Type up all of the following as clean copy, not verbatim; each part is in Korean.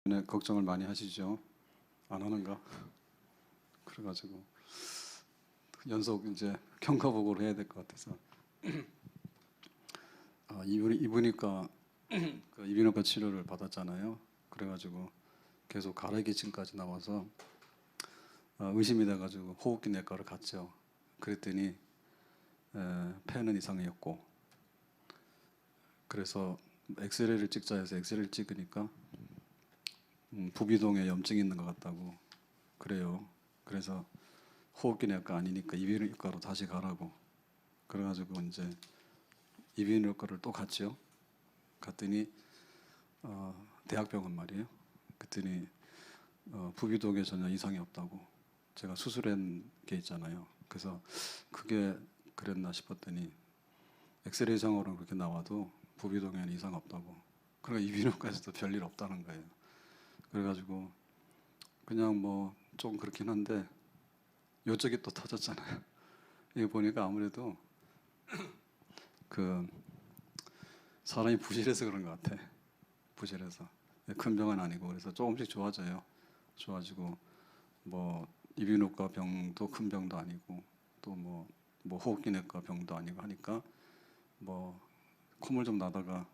네, 걱정을 많이 하시죠. 안 하는가? 그래가지고 연속 이제 경과보고를 해야 될 것 같아서 이분이니까 그 이비인후과 치료를 받았잖아요. 그래가지고 계속 가래기침까지 나와서 의심이 돼가지고 호흡기 내과를 갔죠. 그랬더니 폐는 이상이었고, 그래서 엑스레이를 찍자 해서 엑스레이를 찍으니까 부비동에 염증이 있는 것 같다고 그래요. 그래서 호흡기 내과 아니니까 이비인후과로 다시 가라고. 그래가지고 이제 이비인후과를 또 갔죠. 갔더니 대학병원 말이에요. 그랬더니 부비동에 전혀 이상이 없다고. 제가 수술한 게 있잖아요. 그래서 그게 그랬나 싶었더니 엑스레이상으로는 그렇게 나와도 부비동에는 이상 없다고. 그러니까 이비인후과에서도 별일 없다는 거예요. 그래가지고 그냥 뭐 좀 그렇긴 한데 요쪽이 또 터졌잖아요. 이거 보니까 아무래도 그 사람이 부실해서 그런 것 같아. 부실해서. 큰 병은 아니고. 그래서 조금씩 좋아져요. 좋아지고 뭐 이비인후과 병도 큰 병도 아니고 또 뭐 호흡기 내과 병도 아니고 하니까 뭐 콧물 좀 나다가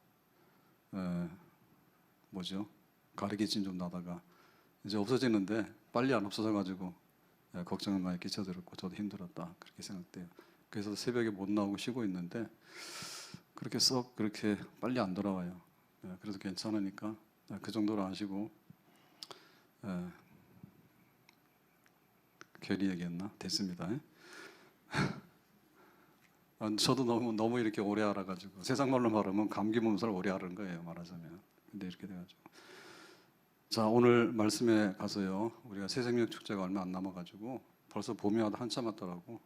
뭐죠? 가래기침 좀 나다가 이제 없어지는데 빨리 안 없어져 가지고 걱정을 많이 끼쳐드렸고 저도 힘들었다 그렇게 생각돼요. 그래서 새벽에 못 나오고 쉬고 있는데 그렇게 썩 그렇게 빨리 안 돌아와요. 그래도 괜찮으니까 그 정도로 아시고. 괜히 얘기했나? 됐습니다. 저도 너무 이렇게 오래 알아가지고 세상 말로 말하면 감기 몸살을 오래 앓은 거예요, 말하자면. 근데 이렇게 돼가지고 자, 오늘 말씀에 가서요. 우리가 새생명 축제가 얼마 안 남아가지고 벌써 봄이 와도 한참 왔더라고.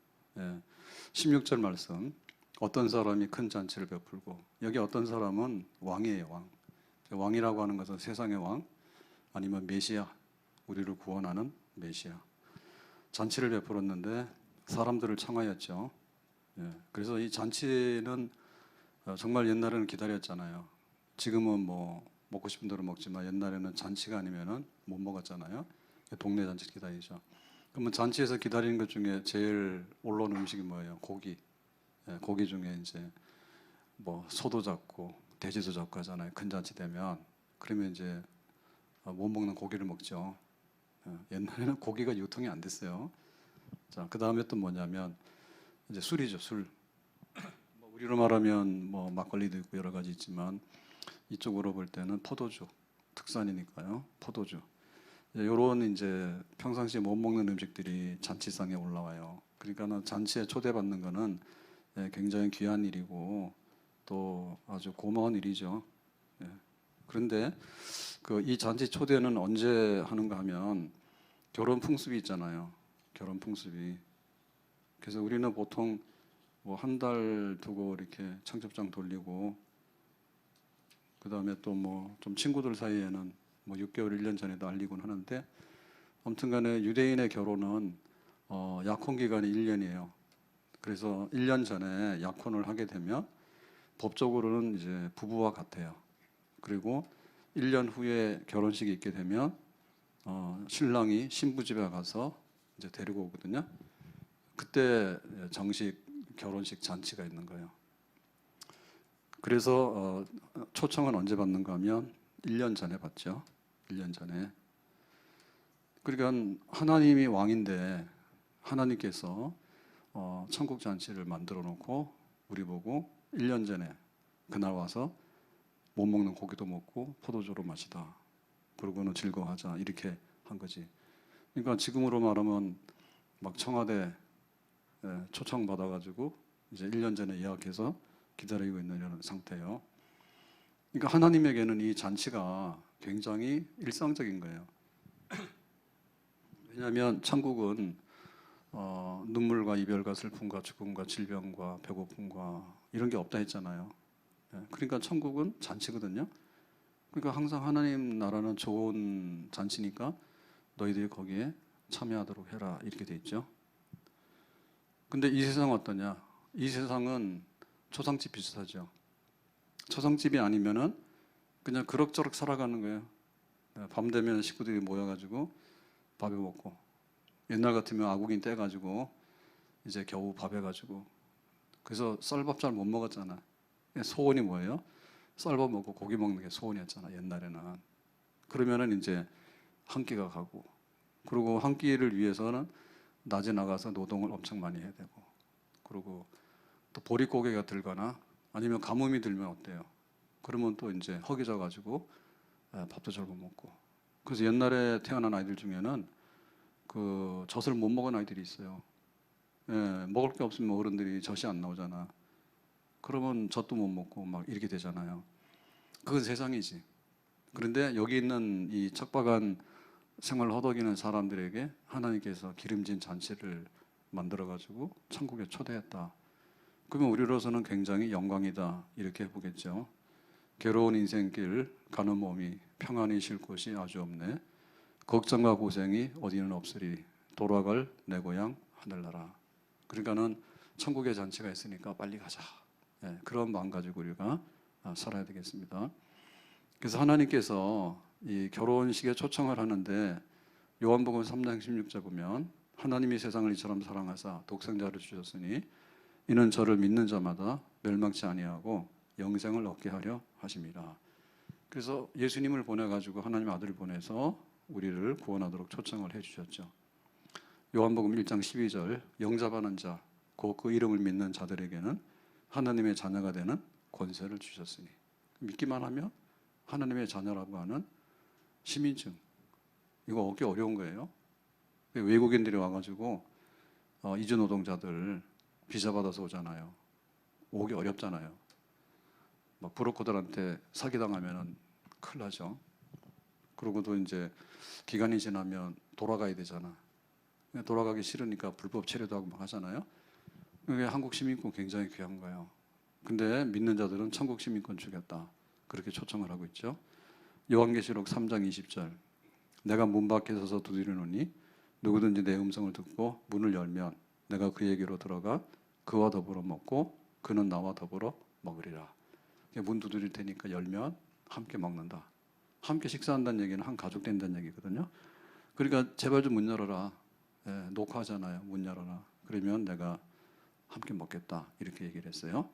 16절 말씀. 어떤 사람이 큰 잔치를 베풀고, 여기 어떤 사람은 왕이에요, 왕. 왕이라고 하는 것은 세상의 왕, 아니면 메시아, 우리를 구원하는 메시아. 잔치를 베풀었는데 사람들을 청하였죠. 그래서 이 잔치는 정말 옛날에는 기다렸잖아요. 지금은 뭐 먹고 싶은 대로 먹지만 옛날에는 잔치가 아니면은 못 먹었잖아요. 동네 잔치 기다리죠. 그러면 잔치에서 기다리는 것 중에 제일 올라오는 음식이 뭐예요? 고기. 고기 중에 이제 뭐 소도 잡고 돼지도 잡고 하잖아요. 큰 잔치 되면. 그러면 이제 못 먹는 고기를 먹죠. 옛날에는 고기가 유통이 안 됐어요. 자, 그 다음에 또 뭐냐면 이제 술이죠, 술. 뭐 우리로 말하면 뭐 막걸리도 있고 여러 가지 있지만 이쪽으로 볼 때는 포도주, 특산이니까요. 포도주. 이런 이제 평상시에 못 먹는 음식들이 잔치상에 올라와요. 그러니까 잔치에 초대받는 거는 굉장히 귀한 일이고 또 아주 고마운 일이죠. 그런데 그 이 잔치 초대는 언제 하는가 하면 결혼 풍습이 있잖아요. 결혼 풍습이. 그래서 우리는 보통 뭐 한 달 두고 이렇게 청첩장 돌리고 그 다음에 또 뭐 좀 친구들 사이에는 뭐 6개월, 1년 전에도 알리곤 하는데 아무튼간에 유대인의 결혼은 약혼 기간이 1년이에요. 그래서 1년 전에 약혼을 하게 되면 법적으로는 이제 부부와 같아요. 그리고 1년 후에 결혼식이 있게 되면 신랑이 신부 집에 가서 이제 데리고 오거든요. 그때 정식 결혼식 잔치가 있는 거예요. 그래서 초청은 언제 받는가 하면 1년 전에 받죠. 1년 전에. 그러니까 하나님이 왕인데 하나님께서 천국 잔치를 만들어 놓고 우리 보고 1년 전에 그날 와서 못 먹는 고기도 먹고 포도주로 마시다. 그러고는 즐거워하자. 이렇게 한 거지. 그러니까 지금으로 말하면 막 청와대 초청 받아가지고 이제 1년 전에 예약해서 기다리고 있는 이런 상태예요. 그러니까 하나님에게는 이 잔치가 굉장히 일상적인 거예요. 왜냐하면 천국은 눈물과 이별과 슬픔과 죽음과 질병과 배고픔과 이런 게 없다 했잖아요. 그러니까 천국은 잔치거든요. 그러니까 항상 하나님 나라는 좋은 잔치니까 너희들이 거기에 참여하도록 해라 이렇게 돼 있죠. 근데 이 세상은 어떠냐? 이 세상은 초상집 비슷하죠. 초상집이 아니면은 그냥 그럭저럭 살아가는 거예요. 밤 되면 식구들이 모여가지고 밥을 먹고, 옛날 같으면 아구긴 떼가지고 이제 겨우 밥 해가지고, 그래서 쌀밥 잘 못 먹었잖아. 소원이 뭐예요? 쌀밥 먹고 고기 먹는 게 소원이었잖아, 옛날에는. 그러면은 이제 한 끼가 가고, 그리고 한 끼를 위해서는 낮에 나가서 노동을 엄청 많이 해야 되고, 그리고 또 보릿고개가 들거나 아니면 가뭄이 들면 어때요? 그러면 또 이제 허기져 가지고 밥도 잘 못 먹고. 그래서 옛날에 태어난 아이들 중에는 그 젖을 못 먹은 아이들이 있어요. 예, 먹을 게 없으면 어른들이 젖이 안 나오잖아. 그러면 젖도 못 먹고 막 이렇게 되잖아요. 그건 세상이지. 그런데 여기 있는 이 척박한 생활 허덕이는 사람들에게 하나님께서 기름진 잔치를 만들어 가지고 천국에 초대했다. 그러면 우리로서는 굉장히 영광이다 이렇게 보겠죠. 괴로운 인생길 가는 몸이 평안히 쉴 곳이 아주 없네. 걱정과 고생이 어디는 없으리. 돌아갈 내 고향 하늘나라. 그러니까는 천국의 잔치가 있으니까 빨리 가자. 예, 그런 마음 가지고 우리가 살아야 되겠습니다. 그래서 하나님께서 이 결혼식에 초청을 하는데 요한복음 3장 16절 보면 하나님이 세상을 이처럼 사랑하사 독생자를 주셨으니 이는 저를 믿는 자마다 멸망치 아니하고 영생을 얻게 하려 하심이라. 그래서 예수님을 보내가지고 하나님 아들을 보내서 우리를 구원하도록 초청을 해주셨죠. 요한복음 1장 12절 영접하는 자, 곧 그 이름을 믿는 자들에게는 하나님의 자녀가 되는 권세를 주셨으니, 믿기만 하면 하나님의 자녀라고 하는 시민증, 이거 얻기 어려운 거예요. 외국인들이 와가지고 이주 노동자들 비자 받아서 오잖아요. 오기 어렵잖아요. 막 브로커들한테 사기당하면 큰일 나죠. 그러고도 이제 기간이 지나면 돌아가야 되잖아. 돌아가기 싫으니까 불법 체류도 하고 막 하잖아요. 그게 한국 시민권 굉장히 귀한 거예요. 근데 믿는 자들은 천국 시민권 주겠다. 그렇게 초청을 하고 있죠. 요한계시록 3장 20절 내가 문 밖에 서서 두드리노니 누구든지 내 음성을 듣고 문을 열면 내가 그에게로 들어가 그와 더불어 먹고 그는 나와 더불어 먹으리라. 문 두드릴 테니까 열면 함께 먹는다. 함께 식사한다는 얘기는 한 가족 된다는 얘기거든요. 그러니까 제발 좀 문 열어라. 예, 녹화하잖아요. 문 열어라. 그러면 내가 함께 먹겠다. 이렇게 얘기를 했어요.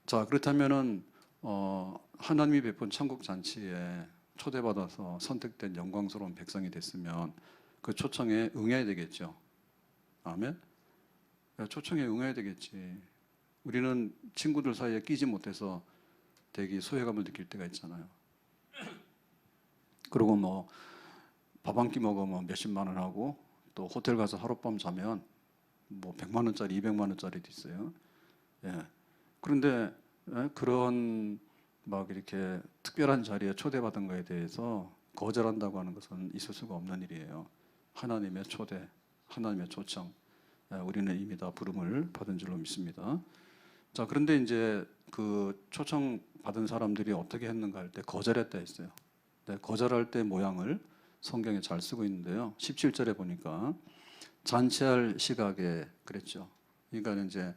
자, 그렇다면은 하나님이 베푼 천국 잔치에 초대받아서 선택된 영광스러운 백성이 됐으면 그 초청에 응해야 되겠죠. 아멘. 초청에 응해야 되겠지. 우리는 친구들 사이에 끼지 못해서 되게 소외감을 느낄 때가 있잖아요. 그리고 뭐 밥 한 끼 먹으면 몇십만 원 하고 또 호텔 가서 하룻밤 자면 뭐 100만 원짜리, 200만 원짜리도 있어요. 예. 그런데 그런 막 이렇게 특별한 자리에 초대받은 거에 대해서 거절한다고 하는 것은 있을 수가 없는 일이에요. 하나님의 초대, 하나님의 초청, 우리는 이미 다 부름을 받은 줄로 믿습니다. 자, 그런데 이제 그 초청 받은 사람들이 어떻게 했는가 할 때 거절했다 했어요. 네, 거절할 때 모양을 성경에 잘 쓰고 있는데요. 17절에 보니까 잔치할 시각에 그랬죠. 그러니까 이제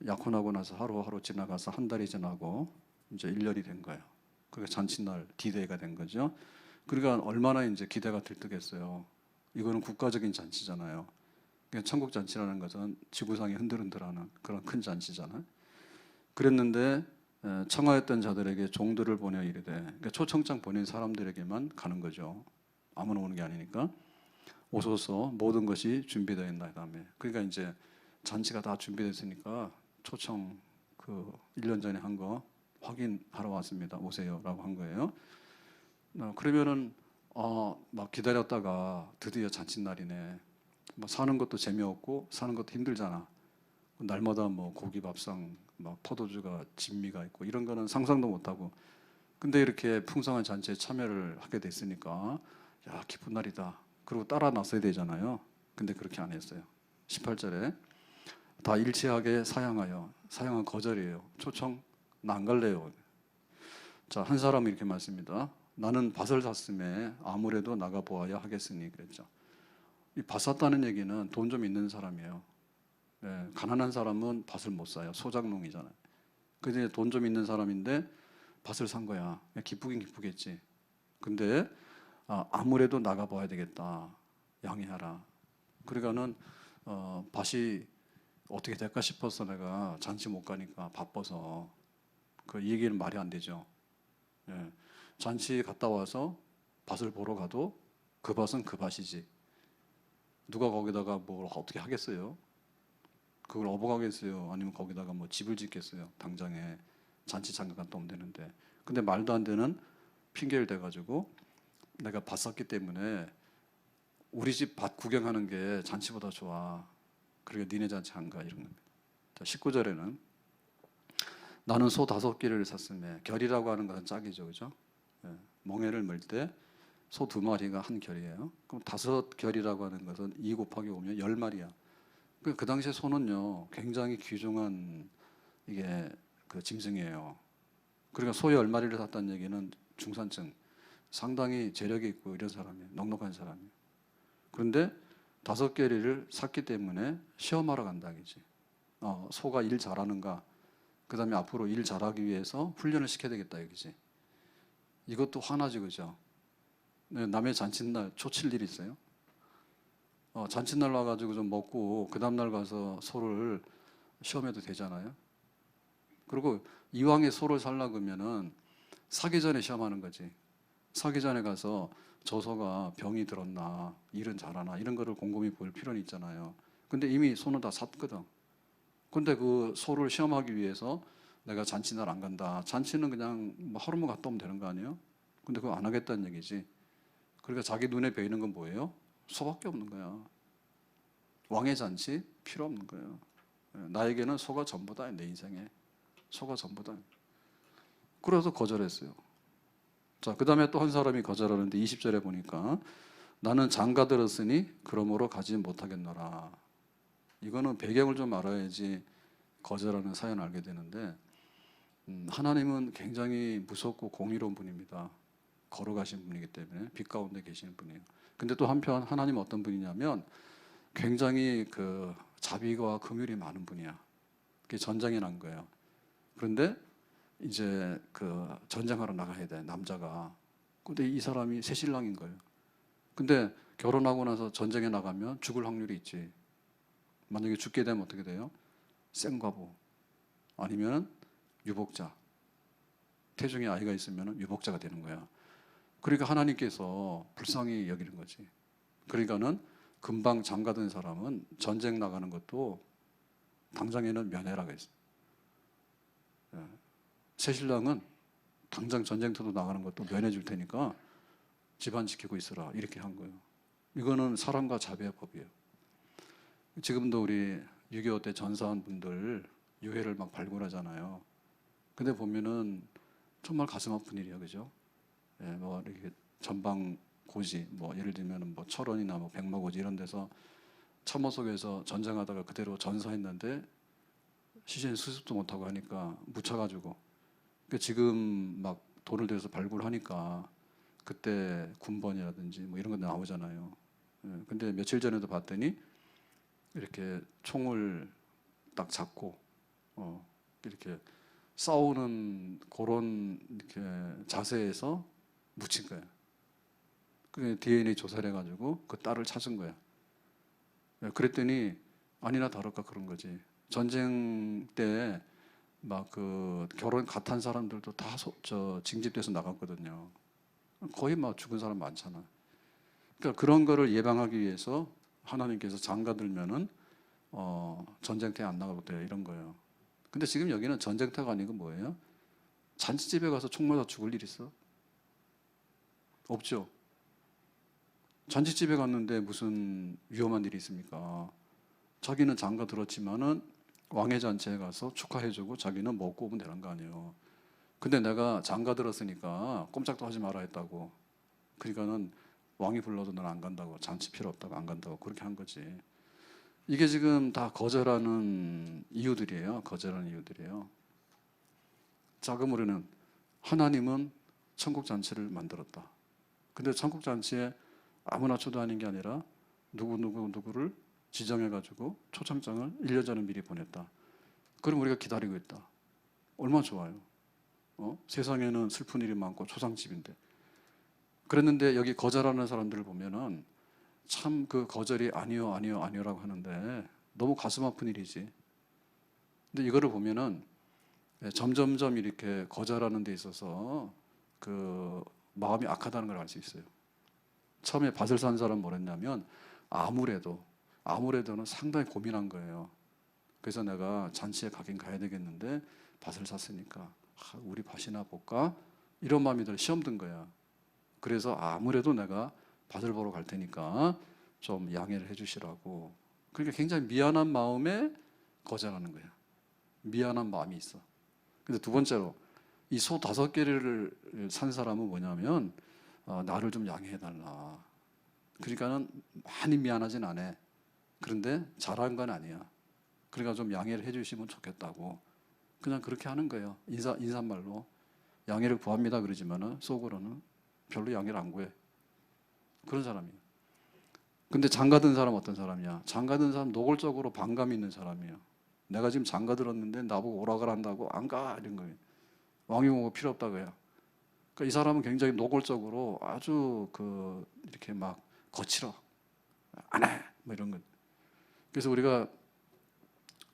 약혼하고 나서 하루하루 지나가서 한 달이 지나고 이제 1년이 된 거예요. 그게 잔치날 D-Day가 된 거죠. 그러니까 얼마나 이제 기대가 들뜨겠어요. 이거는 국가적인 잔치잖아요. 그러니까 천국 잔치라는 것은 지구상이 흔들흔들하는 그런 큰 잔치잖아요. 그랬는데 청하였던 자들에게 종들을 보내 이르되, 그러니까 초청장 보낸 사람들에게만 가는 거죠. 아무나 오는 게 아니니까. 오소서 모든 것이 준비되어 있나이다며. 그러니까 이제 잔치가 다 준비됐으니까 초청 그 1년 전에 한 거 확인하러 왔습니다. 오세요라고 한 거예요. 그러면은 막 기다렸다가 드디어 잔칫날이네. 뭐 사는 것도 재미없고 사는 것도 힘들잖아. 날마다 뭐 고기 밥상, 막 포도주가 진미가 있고 이런 거는 상상도 못하고. 근데 이렇게 풍성한 잔치에 참여를 하게 됐으니까 야, 기쁜 날이다. 그리고 따라 나서야 되잖아요. 근데 그렇게 안 했어요. 18절에 다 일치하게 사양하여, 사양은 거절이에요. 초청 나 안 갈래요. 자, 한 사람이 이렇게 말씀입니다. 나는 밭을 샀음에 아무래도 나가 보아야 하겠으니 그랬죠. 이 밭 샀다는 얘기는 돈 좀 있는 사람이에요. 네, 가난한 사람은 밭을 못 사요. 소작농이잖아요. 근데 돈 좀 있는 사람인데 밭을 산 거야. 기쁘긴 기쁘겠지. 근데 아무래도 나가봐야 되겠다. 양해하라. 그러니까는 밭이 어떻게 될까 싶어서 내가 잔치 못 가니까 바빠서 이 얘기는 말이 안 되죠. 예. 잔치 갔다 와서 밭을 보러 가도 그 밭은 그 밭이지. 누가 거기다가 뭘 어떻게 하겠어요? 그걸 업어가겠어요? 아니면 거기다가 뭐 집을 짓겠어요? 당장에 잔치 잠깐 갔다 오면 되는데. 근데 말도 안 되는 핑계를 대가지고 내가 밭 샀기 때문에 우리 집 밭 구경하는 게 잔치보다 좋아. 그러니까 니네 잔치 안 가 이런 겁니다. 자, 19절에는 나는 소 5개를 샀으며 결이라고 하는 것은 짝이죠, 그죠? 예, 멍에를 물 때 소 2마리가 한 결이에요. 그럼 5결이라고 하는 것은 2 곱하기 5면 10마리야. 그 당시에 소는요 굉장히 귀중한 이게 그 짐승이에요. 그러니까 소 10마리를 샀다는 얘기는 중산층, 상당히 재력이 있고 이런 사람이에요. 넉넉한 사람이에요. 그런데 5개를 샀기 때문에 시험하러 간다 이지. 소가 일 잘하는가, 그 다음에 앞으로 일 잘하기 위해서 훈련을 시켜야 되겠다 이거지. 이것도 화나지, 그죠? 네, 남의 잔칫날 초칠 일 있어요? 잔칫날 와가지고 좀 먹고 그 다음날 가서 소를 시험해도 되잖아요. 그리고 이왕에 소를 살라 그러면은 사기 전에 시험하는 거지. 사기 전에 가서 저 소가 병이 들었나, 일은 잘하나 이런 거를 곰곰이 볼 필요는 있잖아요. 근데 이미 소는 다 샀거든. 근데 그 소를 시험하기 위해서 내가 잔치날 안 간다. 잔치는 그냥 뭐 하루만 갔다 오면 되는 거 아니에요? 근데 그거 안 하겠다는 얘기지. 그러니까 자기 눈에 보이는 건 뭐예요? 소밖에 없는 거야. 왕의 잔치 필요 없는 거예요. 나에게는 소가 전부다. 내 인생에 소가 전부다. 그래서 거절했어요. 자, 그 다음에 또 한 사람이 거절하는데 20절에 보니까 나는 장가 들었으니 그러므로 가지 못하겠노라. 이거는 배경을 좀 알아야지 거절하는 사연을 알게 되는데, 하나님은 굉장히 무섭고 공의로운 분입니다. 걸어가신 분이기 때문에 빛 가운데 계시는 분이에요. 근데 또 한편 하나님은 어떤 분이냐면 굉장히 그 자비와 긍휼이 많은 분이야. 그게 전쟁이 난 거예요. 그런데 이제 그 전쟁하러 나가야 돼, 남자가. 근데 이 사람이 새신랑인 거예요. 근데 결혼하고 나서 전쟁에 나가면 죽을 확률이 있지. 만약에 죽게 되면 어떻게 돼요? 생과부 아니면 유복자. 태중에 아이가 있으면 유복자가 되는 거야. 그러니까 하나님께서 불쌍히 여기는 거지. 그러니까는 금방 장가든 사람은 전쟁 나가는 것도 당장에는 면회라고 했어. 새신랑은 당장 전쟁터도 나가는 것도 면해 줄 테니까 집안 지키고 있으라 이렇게 한 거예요. 이거는 사랑과 자비의 법이에요. 지금도 우리 6.25 때 전사한 분들 유해를 막 발굴하잖아요. 근데 보면은 정말 가슴 아픈 일이야, 그죠? 예, 뭐 이렇게 전방 고지, 뭐 예를 들면 뭐 철원이나 뭐 백마고지 이런 데서 참호 속에서 전쟁하다가 그대로 전사했는데 시신 수습도 못하고 하니까 묻혀가지고. 그러니까 지금 막 돌을 들여서 발굴하니까 그때 군번이라든지 뭐 이런 거 나오잖아요. 예, 근데 며칠 전에도 봤더니 이렇게 총을 딱 잡고 이렇게 싸우는 그런 이렇게 자세에서 묻힌 거예요. 그 DNA 조사를 해가지고 그 딸을 찾은 거야. 그랬더니 아니나 다를까 그런 거지. 전쟁 때 막 그 결혼 갓한 사람들도 다 징집돼서 나갔거든요. 거의 막 죽은 사람 많잖아. 그러니까 그런 거를 예방하기 위해서 하나님께서 장가 들면은 전쟁터에 안 나가도 돼 이런 거예요. 근데 지금 여기는 전쟁터가 아니고 뭐예요? 잔치집에 가서 총 맞아 죽을 일 있어? 없죠. 잔치집에 갔는데 무슨 위험한 일이 있습니까? 자기는 장가 들었지만은 왕의 잔치에 가서 축하해주고 자기는 먹고 오면 되는 거 아니에요. 근데 내가 장가 들었으니까 꼼짝도 하지 마라 했다고. 그러니까는 왕이 불러도 난 안 간다고, 잔치 필요 없다고 안 간다고 그렇게 한 거지. 이게 지금 다 거절하는 이유들이에요. 거절하는 이유들이에요. 자, 그럼 우리는 하나님은 천국 잔치를 만들었다. 근데 천국 잔치에 아무나 초대하는 게 아니라 누구를 지정해가지고 초청장을 1년 전에 미리 보냈다. 그럼 우리가 기다리고 있다. 얼마나 좋아요. 세상에는 슬픈 일이 많고 초상집인데. 그랬는데 여기 거절하는 사람들을 보면은 참 그 거절이 아니요, 아니요, 아니요라고 하는데 너무 가슴 아픈 일이지. 근데 이거를 보면은 점점점 이렇게 거절하는 데 있어서 그 마음이 악하다는 걸 알 수 있어요. 처음에 밭을 산 사람 뭐랬냐면 아무래도는 상당히 고민한 거예요. 그래서 내가 잔치에 가긴 가야 되겠는데 밭을 샀으니까 우리 밭이나 볼까? 이런 마음이 들어 시험 든 거야. 그래서 아무래도 내가 밭을 보러 갈 테니까 좀 양해를 해주시라고. 그러니까 굉장히 미안한 마음에 거절하는 거야. 미안한 마음이 있어. 근데 두 번째로 이 소 5개를 산 사람은 뭐냐면 나를 좀 양해해달라. 그러니까는 많이 미안하진 않아. 그런데 잘한 건 아니야. 그러니까 좀 양해를 해주시면 좋겠다고. 그냥 그렇게 하는 거예요. 인사말로 양해를 구합니다 그러지만은 속으로는 별로 양해를 안 구해. 그런 사람이에요. 근데 장가든 사람 어떤 사람이야? 장가든 사람 노골적으로 반감이 있는 사람이에요. 내가 지금 장가 들었는데 나보고 오라가라 한다고 안 가 이런 거예요. 왕이 오고 필요 없다 그래요. 그러니까 이 사람은 굉장히 노골적으로 아주 이렇게 막 거칠어. 안 해. 뭐 이런 거. 그래서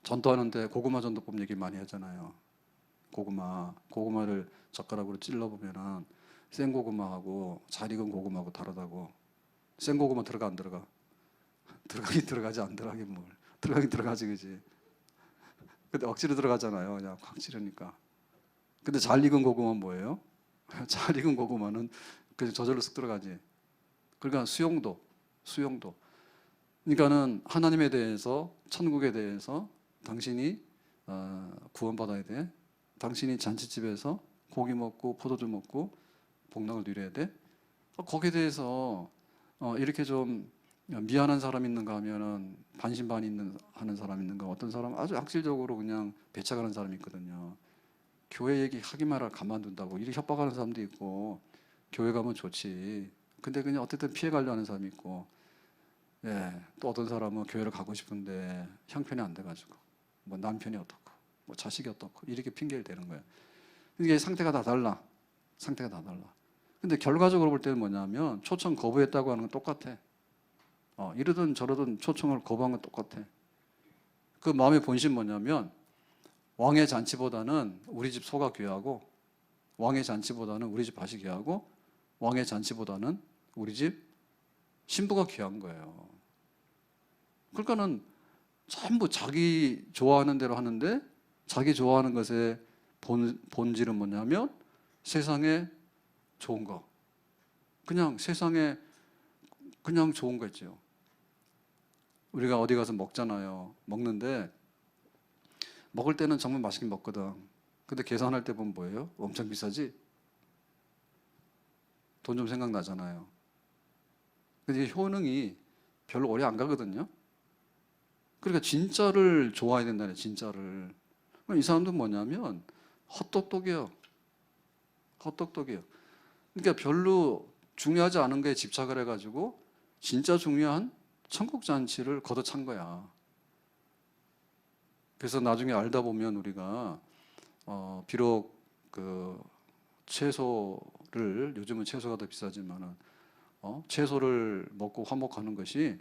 전도하는데 고구마 전도법 얘기 많이 하잖아요. 고구마를 젓가락으로 찔러 보면은 생 고구마하고 잘 익은 고구마하고 다르다고. 생 고구마 들어가 안 들어가? 들어가긴 들어가지 안 들어가긴 뭘. 들어가긴 들어가지 그지. 근데 억지로 들어가잖아요. 그냥 확 찌르니까. 근데 잘 익은 고구마는 뭐예요? 잘 익은 고구마는 그냥 저절로 쓱 들어가지. 그러니까 수용도. 그러니까는 하나님에 대해서, 천국에 대해서 당신이 구원받아야 돼. 당신이 잔치집에서 고기 먹고 포도주 먹고 복락을 누려야 돼. 거기에 대해서 이렇게 좀 미안한 사람 있는가 하면은 하는 사람 있는가. 어떤 사람 아주 악질적으로 그냥 배척하는 사람이 있거든요. 교회 얘기 하기 말아 가만둔다고 이렇게 협박하는 사람도 있고, 교회 가면 좋지. 근데 그냥 어쨌든 피해 가려 하는 사람이 있고, 또 어떤 사람은 교회를 가고 싶은데 형편이 안 돼가지고 뭐 남편이 어떻고 뭐 자식이 어떻고 이렇게 핑계를 대는 거예요. 이게 상태가 다 달라. 근데 결과적으로 볼 때는 뭐냐면 초청 거부했다고 하는 건 똑같아. 이러든 저러든 초청을 거부한 건 똑같아. 그 마음의 본심 뭐냐면 왕의 잔치보다는 우리 집 소가 귀하고, 왕의 잔치보다는 우리 집 밭이 귀하고, 왕의 잔치보다는 우리 집 신부가 귀한 거예요. 그러니까는 전부 자기 좋아하는 대로 하는데, 자기 좋아하는 것의 본질은 뭐냐면 세상에 좋은 거. 그냥 세상에 그냥 좋은 거 있죠. 우리가 어디 가서 먹잖아요. 먹는데 먹을 때는 정말 맛있게 먹거든. 근데 계산할 때 보면 뭐예요? 엄청 비싸지? 돈 좀 생각나잖아요. 근데 이게 효능이 별로 오래 안 가거든요. 그러니까 진짜를 좋아해야 된다네, 진짜를. 이 사람들은 뭐냐면 헛똑똑이에요. 그러니까 별로 중요하지 않은 거에 집착을 해가지고 진짜 중요한 천국 잔치를 걷어찬 거야. 그래서 나중에 알다 보면 우리가 비록 채소를, 요즘은 채소가 더 비싸지만은 채소를 먹고 화목하는 것이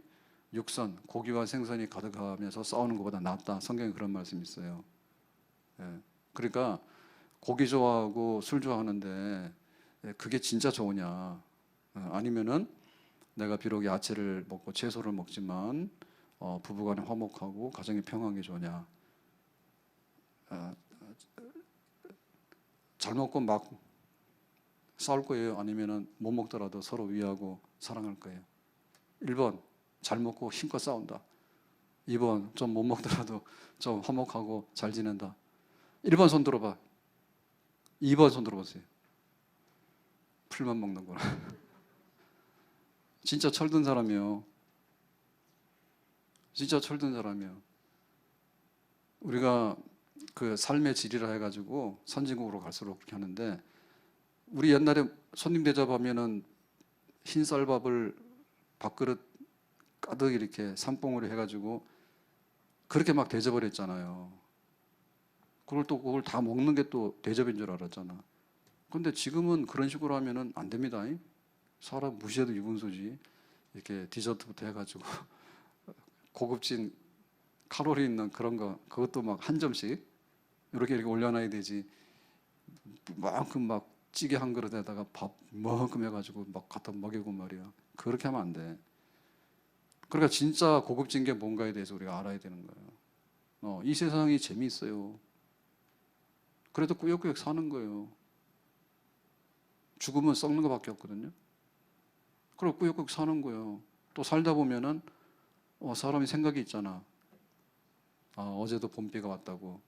육선, 고기와 생선이 가득하면서 싸우는 것보다 낫다. 성경에 그런 말씀이 있어요. 그러니까 고기 좋아하고 술 좋아하는데 그게 진짜 좋으냐? 아니면은 내가 비록 야채를 먹고 채소를 먹지만 부부간에 화목하고 가정이 평안한 게 좋으냐? 잘 먹고 막 싸울 거예요? 아니면은 못 먹더라도 서로 위하고 사랑할 거예요? 1번 잘 먹고 힘껏 싸운다. 2번 좀 못 먹더라도 좀 화목하고 잘 지낸다. 1번 손 들어봐. 2번 손 들어보세요. 풀만 먹는구나. 진짜 철든 사람이요. 우리가 그 삶의 질이라 해가지고 선진국으로 갈수록 그렇게 하는데, 우리 옛날에 손님 대접하면은 흰 쌀밥을 밥그릇 가득 이렇게 산봉우리 해가지고 그렇게 막 대접을 했잖아요. 그걸 다 먹는 게 또 대접인 줄 알았잖아. 근데 지금은 그런 식으로 하면은 안 됩니다. 사람 무시해도 유분수지. 이렇게 디저트부터 해가지고 고급진 칼로리 있는 그런 거, 그것도 막 한 점씩 이렇게 올려놔야 되지. 만큼 막 찌개 한 그릇에다가 밥 이만큼 해가지고 막 갖다 먹이고 말이야. 그렇게 하면 안 돼. 그러니까 진짜 고급진 게 뭔가에 대해서 우리가 알아야 되는 거예요. 이 세상이 재미있어요. 그래도 꾸역꾸역 사는 거예요. 죽으면 썩는 것밖에 없거든요. 그리고 꾸역꾸역 사는 거예요. 또 살다 보면은 사람이 생각이 있잖아. 어제도 봄비가 왔다고.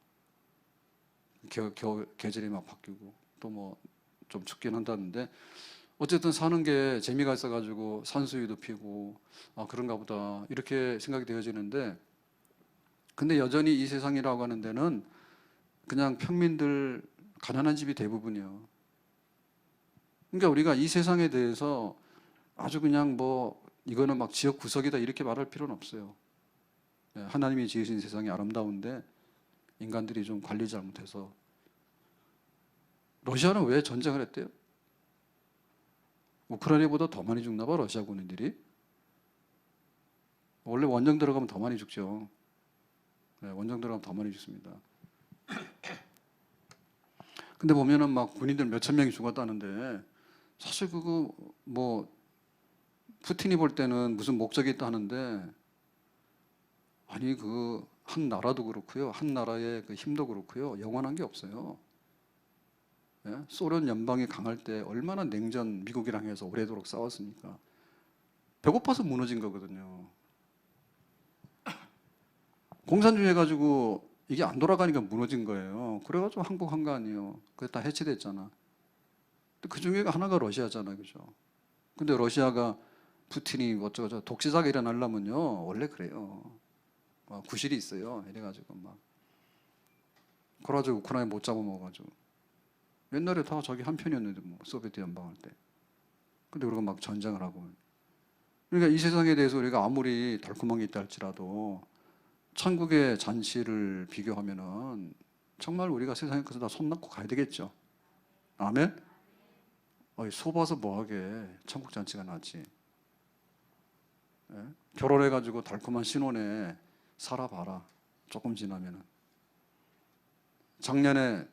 계절이 막 바뀌고 또 뭐 좀 춥긴 한다는데 어쨌든 사는 게 재미가 있어가지고 산수유도 피고 그런가 보다 이렇게 생각이 되어지는데, 근데 여전히 이 세상이라고 하는 데는 그냥 평민들 가난한 집이 대부분이에요. 그러니까 우리가 이 세상에 대해서 아주 그냥 뭐 이거는 막 지역 구석이다 이렇게 말할 필요는 없어요. 하나님이 지으신 세상이 아름다운데 인간들이 좀 관리 잘못해서. 러시아는 왜 전쟁을 했대요? 우크라이나보다 더 많이 죽나 봐, 러시아 군인들이. 원래 원정 들어가면 더 많이 죽죠. 원정 들어가면 더 많이 죽습니다. 근데 보면은 막 군인들 몇천 명이 죽었다는데 사실 그거 뭐 푸틴이 볼 때는 무슨 목적이 있다 하는데, 아니 그 한 나라도 그렇고요, 한 나라의 그 힘도 그렇고요, 영원한 게 없어요. 소련 연방이 강할 때 얼마나 냉전 미국이랑 해서 오래도록 싸웠습니까? 배고파서 무너진 거거든요. 공산주의 해가지고 이게 안 돌아가니까 무너진 거예요. 그래가지고 항복한 거 아니에요. 그게 다 해체됐잖아. 그 중에 하나가 러시아잖아요, 그죠? 근데 러시아가 푸틴이 어쩌고저쩌고 독재자가 일어나려면요 원래 그래요. 구실이 있어요. 이래가지고 막 그래가지고 우크라이나 못 잡아먹어가지고. 옛날에 다 자기 한편이었는데 뭐 소비에트 연방할 때. 근데 그러고 막 전쟁을 하고. 그러니까 이 세상에 대해서 우리가 아무리 달콤한 게 있다 할지라도 천국의 잔치를 비교하면은 정말 우리가 세상에 가서 다 손 놓고 가야 되겠죠. 아멘? 소 봐서 뭐하게, 천국 잔치가 낫지. 결혼해가지고 달콤한 신혼에 살아봐라. 조금 지나면은. 작년에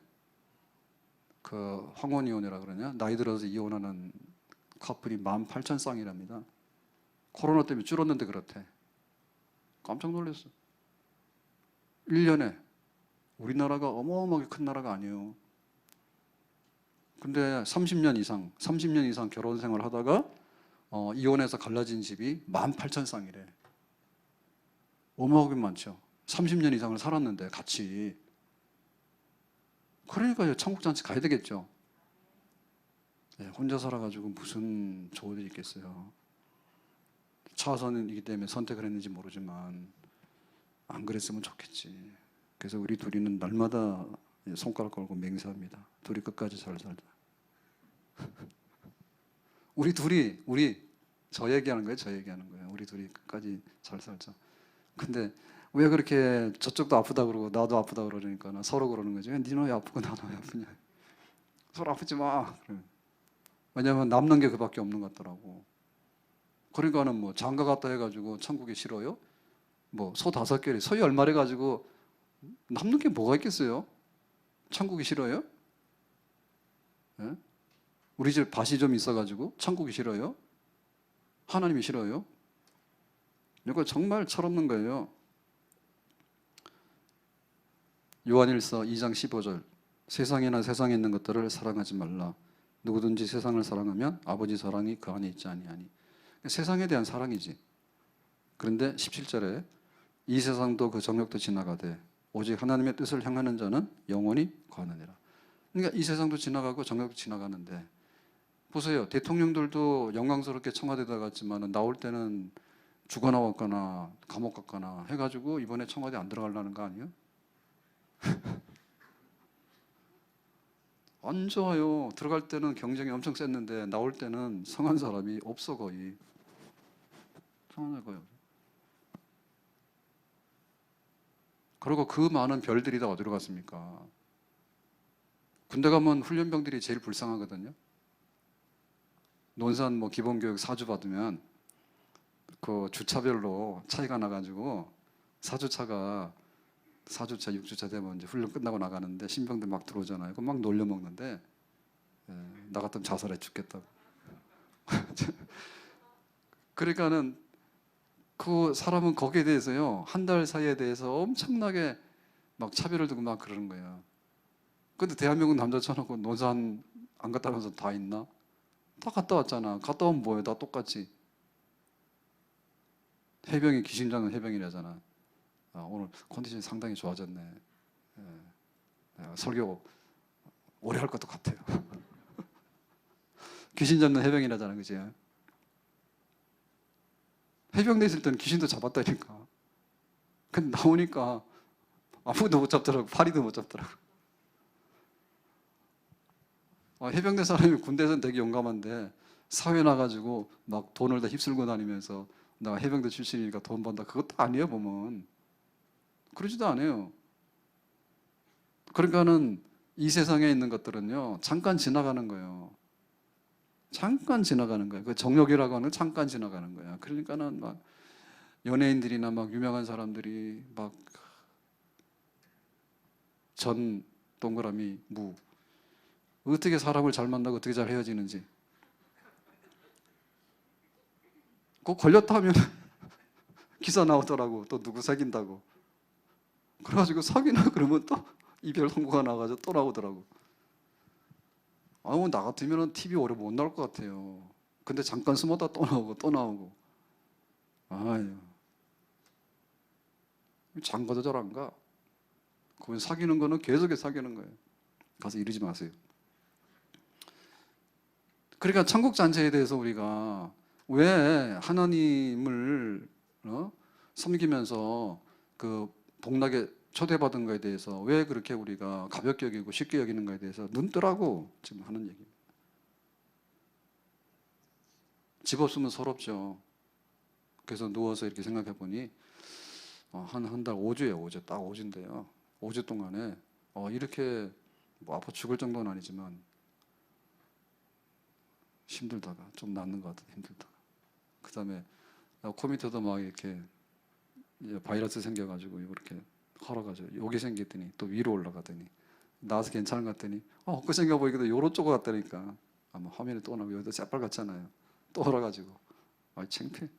그 황혼이혼이라 그러냐? 나이 들어서 이혼하는 커플이 18,000쌍이랍니다. 코로나 때문에 줄었는데 그렇대. 깜짝 놀랐어. 1년에. 우리나라가 어마어마하게 큰 나라가 아니에요. 근데 30년 이상 결혼 생활 하다가 이혼해서 갈라진 집이 18,000쌍이래. 어마어마하게 많죠. 30년 이상을 살았는데 같이. 그러니까 천국잔치 가야 되겠죠. 혼자 살아가지고 무슨 좋은 일이 있겠어요. 차선이기 때문에 선택을 했는지 모르지만 안 그랬으면 좋겠지. 그래서 우리 둘이는 날마다 손가락 걸고 맹세합니다. 둘이 끝까지 잘 살자. 저 얘기하는 거예요. 우리 둘이 끝까지 잘 살자. 근데 왜 그렇게 저쪽도 아프다 그러고 나도 아프다 그러니까 서로 그러는 거죠. 니는 왜 아프고 나는 왜 아프냐. 서로 아프지 마. 왜냐면 남는 게 그밖에 없는 것 같더라고. 그러니까는 뭐 장가 갔다 해가지고 천국이 싫어요? 뭐 소 5개를 소위 얼마래 가지고 남는 게 뭐가 있겠어요? 천국이 싫어요? 예? 우리 집 밭이 좀 있어가지고 천국이 싫어요? 하나님이 싫어요? 이거 정말 철없는 거예요. 요한일서 2장 15절. 세상이나 세상에 있는 것들을 사랑하지 말라. 누구든지 세상을 사랑하면 아버지 사랑이 그 안에 있지 아니하니. 세상에 대한 사랑이지. 그런데 17절에 이 세상도 그 정욕도 지나가되 오직 하나님의 뜻을 향하는 자는 영원히 거하느니라. 그러니까 이 세상도 지나가고 정욕도 지나가는데, 보세요. 대통령들도 영광스럽게 청와대 들어갔지만 나올 때는 죽어나왔거나 감옥 갔거나 해가지고 이번에 청와대 안 들어가려는 거 아니에요? 안 좋아요. 들어갈 때는 경쟁이 엄청 셌는데 나올 때는 성한 사람이 없어 거의. 성한 거예요. 그리고 그 많은 별들이 다 어디로 갔습니까? 군대 가면 훈련병들이 제일 불쌍하거든요. 논산 뭐 기본교육 4주 받으면 그 주차별로 차이가 나가지고 4주차가 4주차, 6주차 되면 이제 훈련 끝나고 나가는데 신병들 막 들어오잖아요. 그럼 막 놀려 먹는데 나 같으면 자살해 죽겠다고. 그러니까는 그 사람은 거기에 대해서요 한 달 사이에 대해서 엄청나게 막 차별을 두고 막 그러는 거예요. 근데 대한민국 남자 쳐놓고 논산 안 갔다 오면서 다 있나? 다 갔다 왔잖아. 갔다 오면 뭐예요? 다 똑같이. 해병이 기심장은 해병이라잖아. 오늘 컨디션이 상당히 좋아졌네. 설교 오래 할 것도 같아요. 귀신 잡는 해병이라잖아, 그지? 해병대 있을 때는 귀신도 잡았다니까. 근데 나오니까 아무것도 못 잡더라고. 파리도 못 잡더라고. 해병대 사람이 군대에서는 되게 용감한데 사회 나가지고 막 돈을 다 휩쓸고 다니면서 나 해병대 출신이니까 돈 번다. 그것도 아니에요, 보면. 그러지도 않아요. 그러니까는 이 세상에 있는 것들은요, 잠깐 지나가는 거예요. 잠깐 지나가는 거예요. 그 정욕이라고 하는 건 잠깐 지나가는 거예요. 그러니까는 막 연예인들이나 막 유명한 사람들이 막 전 동그라미 무 어떻게 사람을 잘 만나고 어떻게 잘 헤어지는지 꼭 걸렸다 하면 기사 나오더라고. 또 누구 사귄다고. 그래가지고 사귀나 그러면 또 이별 통보가 나가지고 또 나오더라고. 나 같으면 TV 오래 못 나올 것 같아요. 근데 잠깐 숨었다 또 나오고 또 나오고. 아유, 장가도 잘 안 가. 그러면 사귀는 거는 계속해서 사귀는 거예요. 가서 이러지 마세요. 그러니까 천국 잔치에 대해서 우리가 왜 하나님을 섬기면서 그 복락에 초대받은 거에 대해서 왜 그렇게 우리가 가볍게 여기고 쉽게 여기는 거에 대해서 눈 뜨라고 지금 하는 얘기입니다. 집 없으면 서럽죠. 그래서 누워서 이렇게 생각해 보니 한 달 5주예요. 5주 딱 5주인데요. 5주 동안에 이렇게 뭐 아파 죽을 정도는 아니지만 힘들다가 좀 낫는 것 같아요. 힘들다가 그 다음에 컴퓨터도 막 이렇게 바이러스 생겨가지고 이렇게 헐어가지고 여기 생겼더니 또 위로 올라가더니 나와서 괜찮은 것 같더니 그 생겨 보이기도 요런 쪽으로 갔다니까. 아마 화면에 또 나오고 여기도 새빨갛잖아요. 또 헐어가지고 창피해.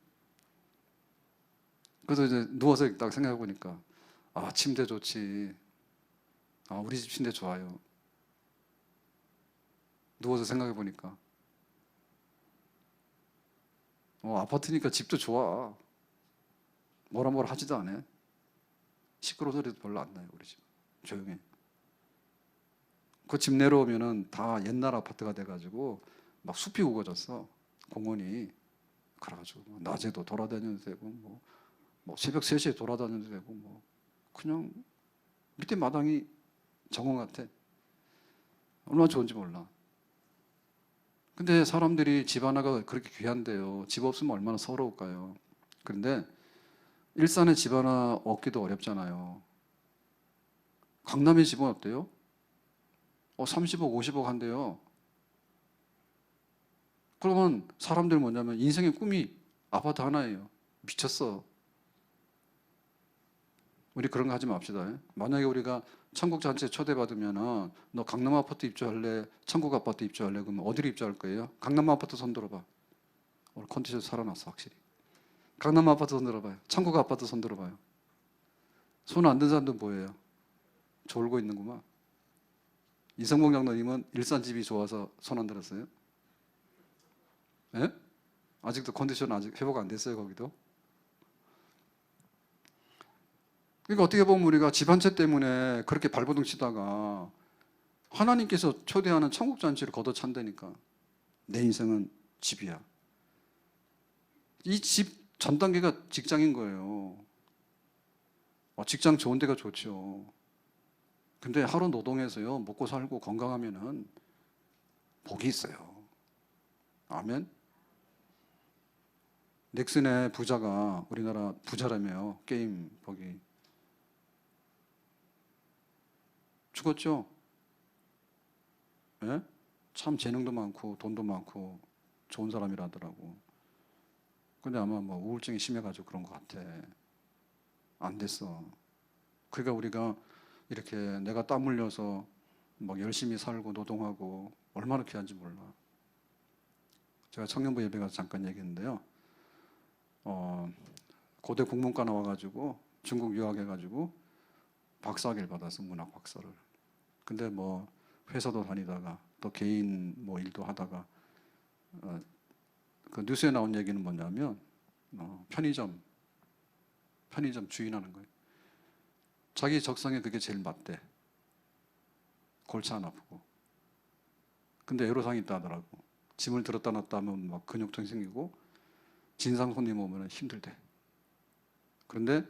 그래서 이제 누워서 딱 생각해 보니까 침대 좋지. 우리 집 침대 좋아요. 누워서 생각해 보니까 아파트니까 집도 좋아. 뭐라 하지도 않아. 시끄러운 소리도 별로 안 나요. 우리 집 조용해. 그 집 내려오면은 다 옛날 아파트가 돼가지고 막 숲이 우거졌어. 공원이. 그래가지고 낮에도 돌아다녀도 되고 뭐 새벽 3시에 돌아다녀도 되고 그냥 밑에 마당이 정원 같아. 얼마나 좋은지 몰라. 근데 사람들이 집 하나가 그렇게 귀한데요. 집 없으면 얼마나 서러울까요? 그런데 일산에 집 하나 얻기도 어렵잖아요. 강남에 집은 어때요? 30억, 50억 한대요. 그러면 사람들 뭐냐면 인생의 꿈이 아파트 하나예요. 미쳤어. 우리 그런 거 하지 맙시다. 만약에 우리가 천국 잔치에 초대받으면 너 강남 아파트 입주할래? 천국 아파트 입주할래? 그러면 어디로 입주할 거예요? 강남 아파트 손 들어봐. 오늘 컨디션 살아났어 확실히. 강남 아파트 손 들어봐요. 천국 아파트 손 들어봐요. 손 안 든 사람들 뭐예요? 졸고 있는구만. 이성봉 장로님은 일산 집이 좋아서 손 안 들었어요? 예? 아직도 컨디션 아직 회복 안 됐어요 거기도? 그러니까 어떻게 보면 우리가 집 한 채 때문에 그렇게 발버둥 치다가 하나님께서 초대하는 천국 잔치를 걷어찬다니까. 내 인생은 집이야. 이 집 전 단계가 직장인 거예요. 직장 좋은 데가 좋죠. 근데 하루 노동해서요 먹고 살고 건강하면은 복이 있어요. 아멘. 넥슨의 부자가 우리나라 부자라며 게임 거기 죽었죠. 예? 참 재능도 많고 돈도 많고 좋은 사람이라더라고. 근데 아마 뭐 우울증이 심해가지고 그런 것 같아. 안 됐어. 그러니까 우리가 이렇게 내가 땀 흘려서 막 열심히 살고 노동하고 얼마나 귀한지 몰라. 제가 청년부 예배 가서 잠깐 얘기했는데요. 고대 국문과 나와가지고 중국 유학해가지고 박사학위를 받았어, 문학 박사를. 근데 뭐 회사도 다니다가 또 개인 뭐 일도 하다가 그 뉴스에 나온 얘기는 뭐냐면 편의점 주인하는 거예요. 자기 적성에 그게 제일 맞대. 골치 안 아프고. 근데 애로사항이 있다 하더라고. 짐을 들었다 놨다 하면 막 근육통이 생기고 진상 손님 오면 힘들대. 그런데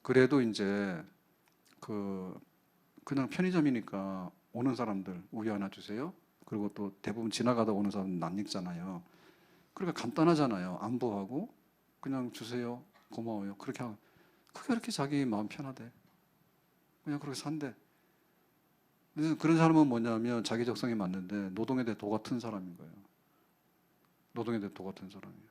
그래도 이제 그냥 편의점이니까 오는 사람들 우유 하나 주세요. 그리고 또 대부분 지나가다 오는 사람은 낯익잖아요. 그러니까 간단하잖아요. 안부하고 그냥 주세요. 고마워요. 그렇게 하고 그게 그렇게 자기 마음 편하대. 그냥 그렇게 산대. 그래서 그런 사람은 뭐냐면 자기 적성에 맞는데 노동에 대해 도 같은 사람인 거예요. 노동에 대해 도 같은 사람이에요.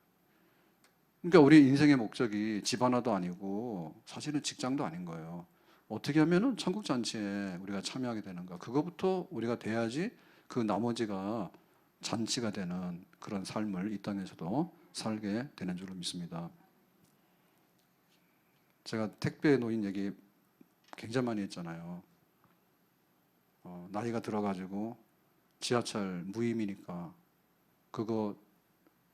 그러니까 우리 인생의 목적이 집 하나도 아니고 사실은 직장도 아닌 거예요. 어떻게 하면은 천국 잔치에 우리가 참여하게 되는가? 그거부터 우리가 돼야지 그 나머지가 잔치가 되는 그런 삶을 이 땅에서도 살게 되는 줄로 믿습니다. 제가 택배 노인 얘기 굉장히 많이 했잖아요. 나이가 들어가지고 지하철 무임이니까 그거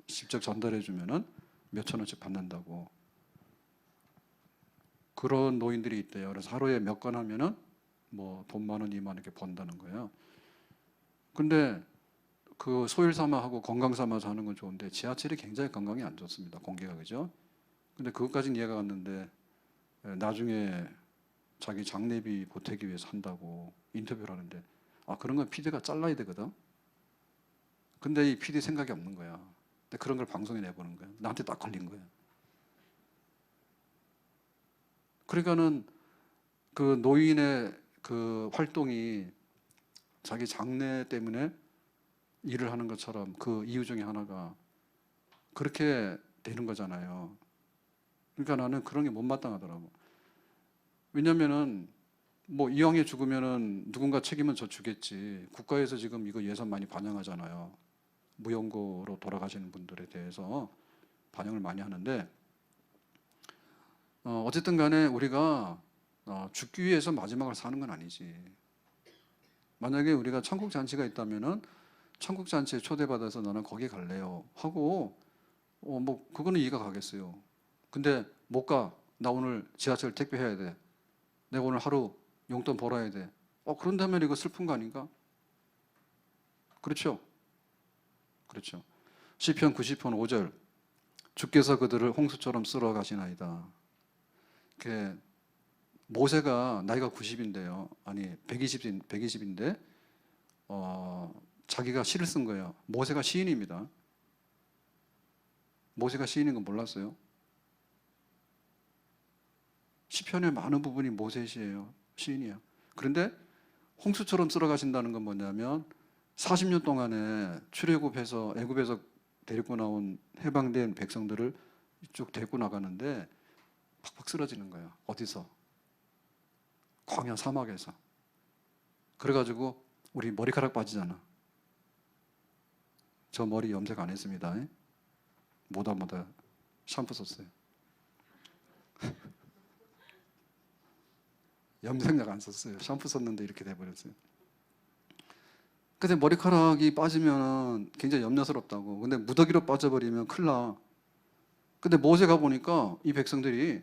직접 전달해 주면은 몇천 원씩 받는다고. 그런 노인들이 있대요. 그래서 하루에 몇 건 하면은 뭐 돈 10,000원, 20,000원 이렇게 번다는 거예요. 근데 그 소일 삼아하고 건강 삼아서 하는 건 좋은데 지하철이 굉장히 건강에 안 좋습니다. 공기가 그죠? 근데 그것까지는 이해가 갔는데 나중에 자기 장례비 보태기 위해서 한다고 인터뷰를 하는데 그런 건 PD가 잘라야 되거든. 근데 이 PD 생각이 없는 거야. 근데 그런 걸 방송에 내보는 거야. 나한테 딱 걸린 거야. 그러니까는 그 노인의 그 활동이 자기 장래 때문에 일을 하는 것처럼 그 이유 중에 하나가 그렇게 되는 거잖아요. 그러니까 나는 그런 게 못마땅하더라고. 왜냐면은 뭐 이왕에 죽으면은 누군가 책임은 져주겠지. 국가에서 지금 이거 예산 많이 반영하잖아요. 무연고로 돌아가시는 분들에 대해서 반영을 많이 하는데 어쨌든 간에 우리가 죽기 위해서 마지막을 사는 건 아니지. 만약에 우리가 천국 잔치가 있다면은 천국 잔치에 초대받아서 나는 거기 갈래요 하고 뭐 그거는 이해가 가겠어요. 근데 못 가. 나 오늘 지하철 택배해야 돼. 내가 오늘 하루 용돈 벌어야 돼. 그런다면 이거 슬픈 거 아닌가? 그렇죠? 그렇죠. 시편 90편 5절 주께서 그들을 홍수처럼 쓸어 가시나이다. 모세가 나이가 90인데요. 아니 120인데 자기가 시를 쓴 거예요. 모세가 시인입니다. 모세가 시인인 건 몰랐어요? 시편의 많은 부분이 모세의 시예요. 시인이야. 그런데 홍수처럼 쓸어가신다는 건 뭐냐면 40년 동안에 출애굽해서 애굽에서 데리고 나온 해방된 백성들을 쭉 데리고 나가는데 팍팍 쓰러지는 거예요. 어디서? 광야 사막에서. 그래가지고 우리 머리카락 빠지잖아. 저 머리 염색 안 했습니다. 뭐다 샴푸 썼어요. 염색약 안 썼어요. 샴푸 썼는데 이렇게 돼버렸어요. 근데 머리카락이 빠지면 굉장히 염려스럽다고. 근데 무더기로 빠져버리면 큰일 나. 근데 모세가 보니까 이 백성들이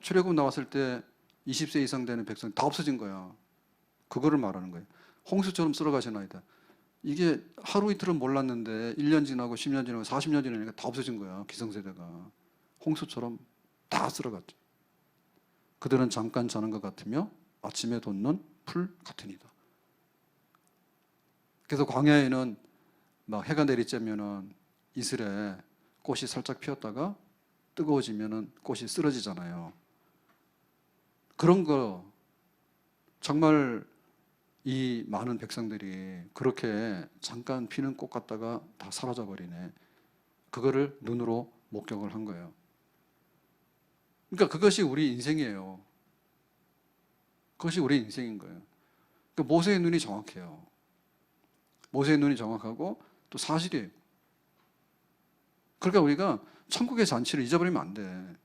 출애굽 나왔을 때 20세 이상 되는 백성 다 없어진 거야. 그거를 말하는 거예요. 홍수처럼 쓸어가시나이다. 이게 하루 이틀은 몰랐는데 1년 지나고 10년 지나고 40년 지나니까 다 없어진 거야. 기성세대가. 홍수처럼 다 쓸어갔죠. 그들은 잠깐 자는 것 같으며 아침에 돋는 풀 같으니다. 그래서 광야에는 막 해가 내리쬐면은 이슬에 꽃이 살짝 피었다가 뜨거워지면은 꽃이 쓰러지잖아요. 그런 거 정말 이 많은 백성들이 그렇게 잠깐 피는 꽃 같다가 다 사라져 버리네. 그거를 눈으로 목격을 한 거예요. 그러니까 그것이 우리 인생이에요. 그것이 우리 인생인 거예요. 그러니까 모세의 눈이 정확해요. 모세의 눈이 정확하고 또 사실이에요. 그러니까 우리가 천국의 잔치를 잊어버리면 안 돼.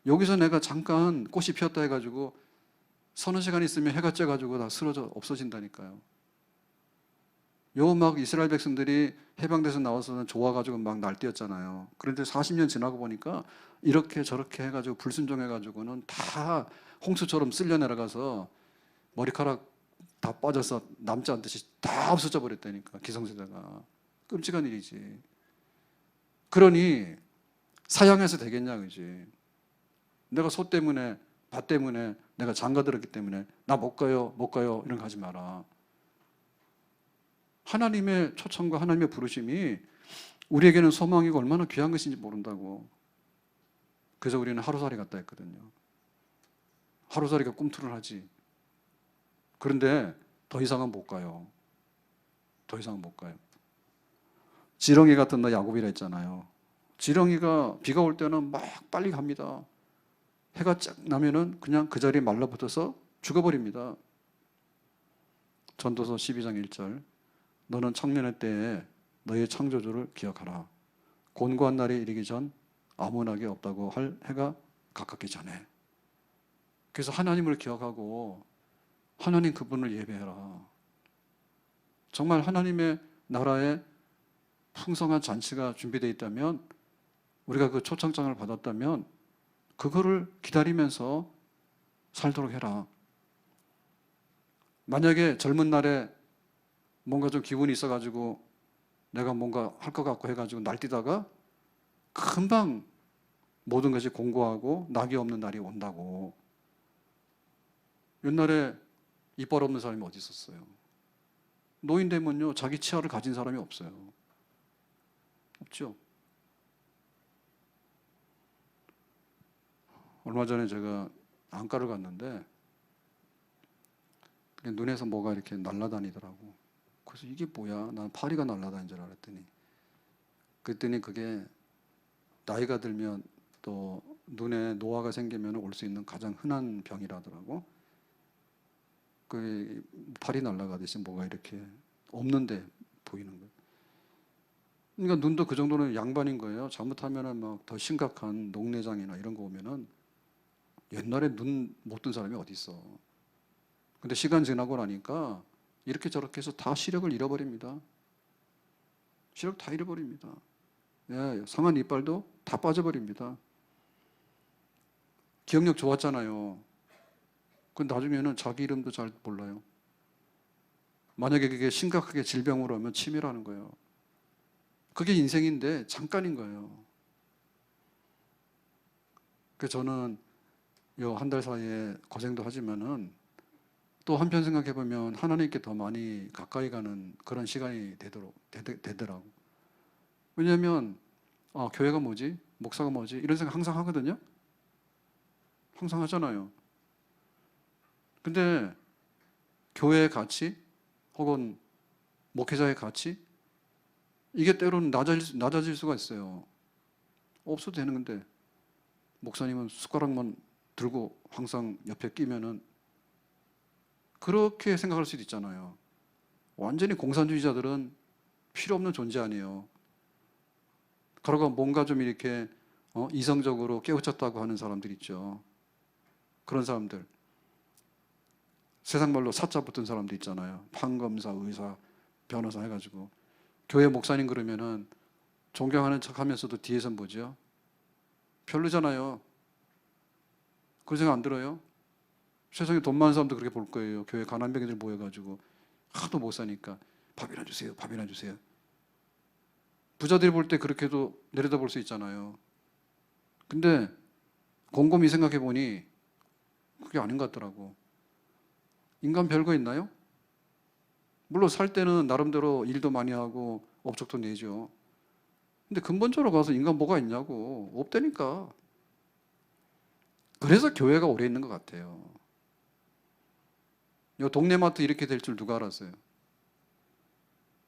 여기서 내가 잠깐 꽃이 피었다 해가지고 서너 시간 있으면 해가 쪄가지고 다 쓰러져 없어진다니까요. 요 막 이스라엘 백성들이 해방돼서 나와서는 좋아가지고 막 날뛰었잖아요. 그런데 40년 지나고 보니까 이렇게 저렇게 해가지고 불순종해가지고는 다 홍수처럼 쓸려 내려가서 머리카락 다 빠져서 남지 않듯이 다 없어져 버렸다니까, 기성세대가. 끔찍한 일이지. 그러니 사양해서 되겠냐, 그지? 내가 소 때문에, 밭 때문에, 내가 장가 들었기 때문에 나 못 가요, 못 가요 이런 거 하지 마라. 하나님의 초청과 하나님의 부르심이 우리에게는 소망이고 얼마나 귀한 것인지 모른다고. 그래서 우리는 하루살이 같다 했거든요. 하루살이가 꿈틀을 하지. 그런데 더 이상은 못 가요. 더 이상은 못 가요. 지렁이 같은 너 야곱이라 했잖아요. 지렁이가 비가 올 때는 막 빨리 갑니다. 해가 쫙 나면은 그냥 그 자리에 말라붙어서 죽어버립니다. 전도서 12장 1절. 너는 청년의 때에 너의 창조주를 기억하라. 곤고한 날이 이르기 전 아무 낙이 없다고 할 해가 가깝기 전에. 그래서 하나님을 기억하고 하나님 그분을 예배해라. 정말 하나님의 나라에 풍성한 잔치가 준비되어 있다면, 우리가 그 초청장을 받았다면 그거를 기다리면서 살도록 해라. 만약에 젊은 날에 뭔가 좀 기분이 있어가지고 내가 뭔가 할 것 같고 해가지고 날뛰다가 금방 모든 것이 공고하고 낙이 없는 날이 온다고. 옛날에 이빨 없는 사람이 어디 있었어요? 노인 되면요, 자기 치아를 가진 사람이 없어요. 없죠. 얼마 전에 제가 안과를 갔는데 눈에서 뭐가 이렇게 날아다니더라고. 그래서 이게 뭐야? 난 파리가 날아다니는 줄 알았더니, 그랬더니 그게 나이가 들면 또 눈에 노화가 생기면 올 수 있는 가장 흔한 병이라더라고. 그 파리 날아가듯이 뭐가 이렇게 없는데 보이는 거예요. 그러니까 눈도 그 정도는 양반인 거예요. 잘못하면은 막 더 심각한 녹내장이나 이런 거 오면은, 옛날에 눈 못 뜬 사람이 어디 있어. 근데 시간 지나고 나니까 이렇게 저렇게 해서 다 시력을 잃어버립니다. 시력 다 잃어버립니다. 예, 상한 이빨도 다 빠져버립니다. 기억력 좋았잖아요. 그 나중에는 자기 이름도 잘 몰라요. 만약에 그게 심각하게 질병으로 오면 치매라는 거예요. 그게 인생인데 잠깐인 거예요. 그 저는 요 한 달 사이에 고생도 하지만은 또 한편 생각해 보면 하나님께 더 많이 가까이 가는 그런 시간이 되더라고. 왜냐하면 교회가 뭐지? 목사가 뭐지? 이런 생각 항상 하거든요. 항상 하잖아요. 근데 교회의 가치 혹은 목회자의 가치, 이게 때로는 낮아질 수가 있어요. 없어도 되는 건데, 목사님은 숟가락만 들고 항상 옆에 끼면은 그렇게 생각할 수도 있잖아요. 완전히 공산주의자들은 필요 없는 존재 아니에요. 그러고 뭔가 좀 이렇게 이성적으로 깨우쳤다고 하는 사람들 있죠. 그런 사람들. 세상 말로 사자 붙은 사람들 있잖아요. 판검사, 의사, 변호사 해가지고. 교회 목사님 그러면은 존경하는 척 하면서도 뒤에선 뭐죠? 별로잖아요. 그런 생각 안 들어요? 세상에 돈 많은 사람도 그렇게 볼 거예요. 교회 가난뱅이들 모여가지고 하도 못 사니까 밥이나 주세요, 밥이나 주세요. 부자들이 볼 때 그렇게도 내려다볼 수 있잖아요. 근데 곰곰이 생각해 보니 그게 아닌 것 같더라고. 인간 별거 있나요? 물론 살 때는 나름대로 일도 많이 하고 업적도 내죠. 근데 근본적으로 가서 인간 뭐가 있냐고. 없다니까. 그래서 교회가 오래 있는 것 같아요. 요 동네 마트 이렇게 될 줄 누가 알았어요?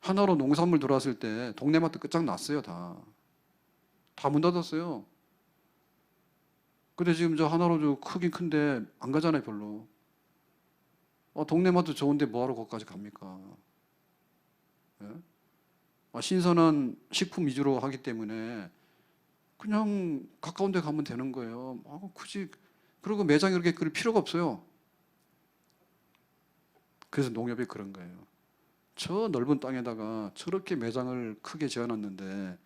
하나로 농산물 들어왔을 때 동네 마트 끝장났어요. 다 문 닫았어요. 근데 지금 저 하나로 저 크긴 큰데 안 가잖아요, 별로. 동네 마트 좋은데 뭐하러 거기까지 갑니까? 예? 신선한 식품 위주로 하기 때문에 그냥 가까운 데 가면 되는 거예요. 굳이 그리고 매장이 그렇게 그럴 필요가 없어요. 그래서 농협이 그런 거예요. 저 넓은 땅에다가 저렇게 매장을 크게 지어놨는데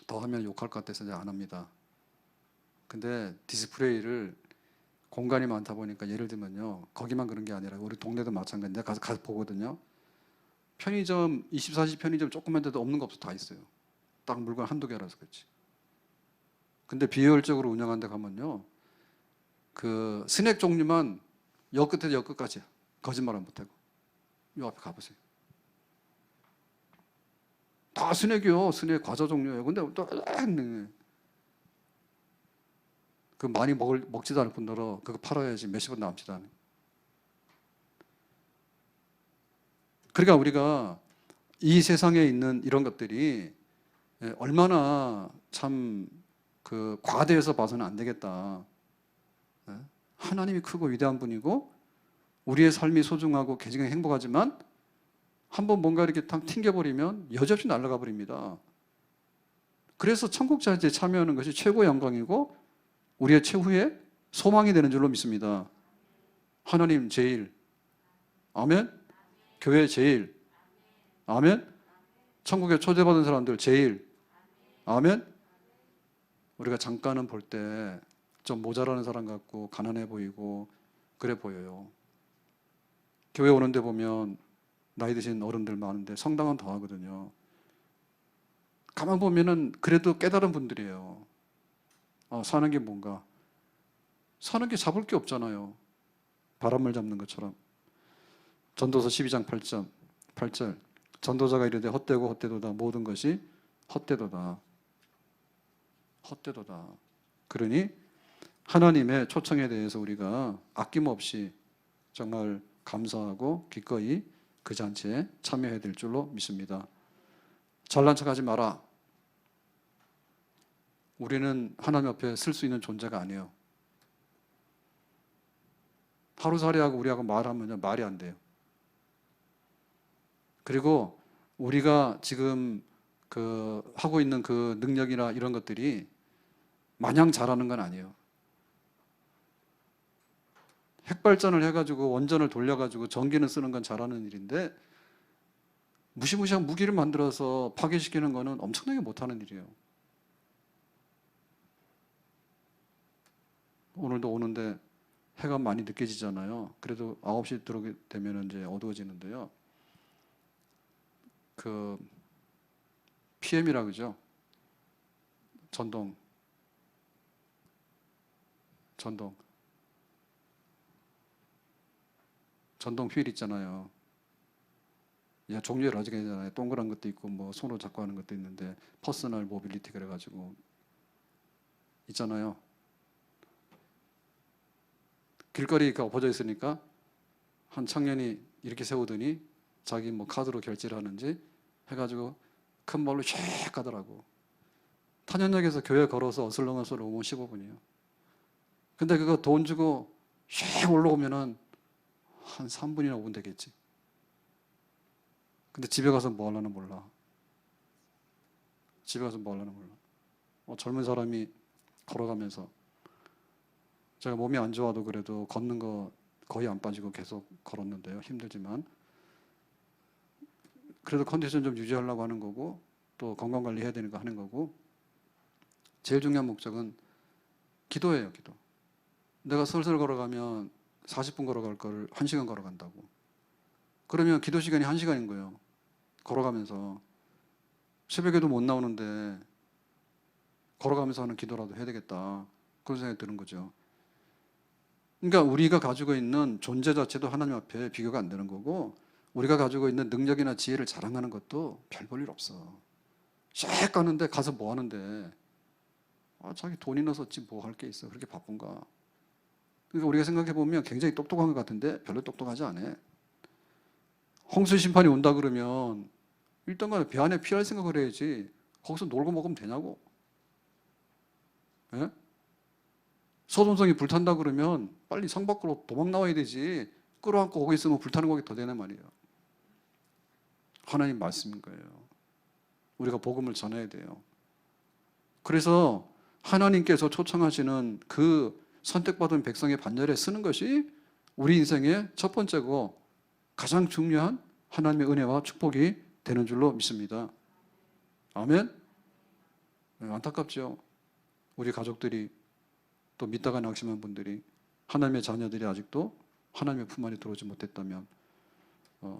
더 하면 욕할 것 같아서 이제 안 합니다. 근데 디스플레이를 공간이 많다 보니까 예를 들면요. 거기만 그런 게 아니라 우리 동네도 마찬가지인데 가서 보거든요. 편의점, 24시 편의점 조금만 돼도 없는 거 없어 다 있어요. 딱 물건 한두 개라서 그렇지. 근데 비효율적으로 운영하는 데 가면요. 그 스낵 종류만 역 끝에서 역 끝까지야. 거짓말 안 못하고. 요 앞에 가보세요. 다 스낵이요. 스낵 과자 종류예요. 근데 또 그 많이 먹지도 않을 뿐더러 그거 팔아야지 몇십 원 남지도 않아요. 그러니까 우리가 이 세상에 있는 이런 것들이 얼마나 참 그 과대해서 봐서는 안 되겠다. 하나님이 크고 위대한 분이고 우리의 삶이 소중하고 굉장히 행복하지만 한번 뭔가 이렇게 탁 튕겨버리면 여지없이 날아가 버립니다. 그래서 천국자재에 참여하는 것이 최고의 영광이고 우리의 최후의 소망이 되는 줄로 믿습니다. 하나님 제일, 아멘. 교회 제일, 아멘. 천국에 초대받은 사람들 제일, 아멘. 우리가 잠깐은 볼 때 좀 모자라는 사람 같고 가난해 보이고 그래 보여요. 교회 오는데 보면 나이 드신 어른들 많은데 성당은 더 하거든요. 가만 보면은 그래도 깨달은 분들이에요. 사는 게 뭔가? 사는 게 잡을 게 없잖아요. 바람을 잡는 것처럼. 전도서 12장 8절. 전도자가 이르되 헛되고 헛되도다. 모든 것이 헛되도다. 헛되도다. 그러니 하나님의 초청에 대해서 우리가 아낌없이 정말 감사하고 기꺼이 그 잔치에 참여해야 될 줄로 믿습니다. 잘난 척하지 마라. 우리는 하나님 앞에 쓸 수 있는 존재가 아니에요. 하루살이하고 우리하고 말하면 말이 안 돼요. 그리고 우리가 지금 하고 있는 그 능력이나 이런 것들이 마냥 잘하는 건 아니에요. 핵발전을 해가지고 원전을 돌려가지고 전기는 쓰는 건 잘하는 일인데 무시무시한 무기를 만들어서 파괴시키는 거는 엄청나게 못하는 일이에요. 오늘도 오는데 해가 많이 느껴지잖아요. 그래도 9시 들어오게 되면 이제 어두워지는데요. 그 PM이라 그러죠. 전동 휠 있잖아요. 종류가 여러 가지가 있잖아요. 동그란 것도 있고 뭐 손으로 잡고 하는 것도 있는데 퍼스널 모빌리티 그래가지고 있잖아요. 길거리가 엎어져 있으니까 한 청년이 이렇게 세우더니 자기 뭐 카드로 결제를 하는지 해가지고 큰 말로 샥 가더라고. 탄현역에서 교회 걸어서 어슬렁어슬렁 오면 15분이에요. 근데 그거 돈 주고 샥 올라오면은 한 3분이나 5분 되겠지. 근데 집에 가서 뭐 하려나 몰라. 젊은 사람이 걸어가면서 제가 몸이 안 좋아도 그래도 걷는 거 거의 안 빠지고 계속 걸었는데요. 힘들지만 그래도 컨디션 좀 유지하려고 하는 거고 또 건강관리 해야 되니까 하는 거고 제일 중요한 목적은 기도예요. 기도. 내가 슬슬 걸어가면 40분 걸어갈 거를 1시간 걸어간다고. 그러면 기도 시간이 1시간인 거예요. 걸어가면서. 새벽에도 못 나오는데 걸어가면서 하는 기도라도 해야 되겠다. 그런 생각이 드는 거죠. 그러니까 우리가 가지고 있는 존재 자체도 하나님 앞에 비교가 안 되는 거고 우리가 가지고 있는 능력이나 지혜를 자랑하는 것도 별 볼 일 없어. 쫙 가는데 가서 뭐 하는데 자기 돈이나 썼지 뭐 할 게 있어. 그렇게 바쁜가. 그러니까 우리가 생각해 보면 굉장히 똑똑한 것 같은데 별로 똑똑하지 않아. 홍수 심판이 온다 그러면 일단 간에 배 안에 피할 생각을 해야지 거기서 놀고 먹으면 되냐고. 예? 소돔성이 불탄다 그러면 빨리 성 밖으로 도망 나와야 되지. 끌어안고 거기 있으면 불타는 거기 더 되는 말이에요. 하나님 말씀인 거예요. 우리가 복음을 전해야 돼요. 그래서 하나님께서 초청하시는 그 선택받은 백성의 반열에 쓰는 것이 우리 인생의 첫 번째고 가장 중요한 하나님의 은혜와 축복이 되는 줄로 믿습니다. 아멘? 네, 안타깝죠. 우리 가족들이 또 믿다가 낙심한 분들이 하나님의 자녀들이 아직도 하나님의 품 안에 들어오지 못했다면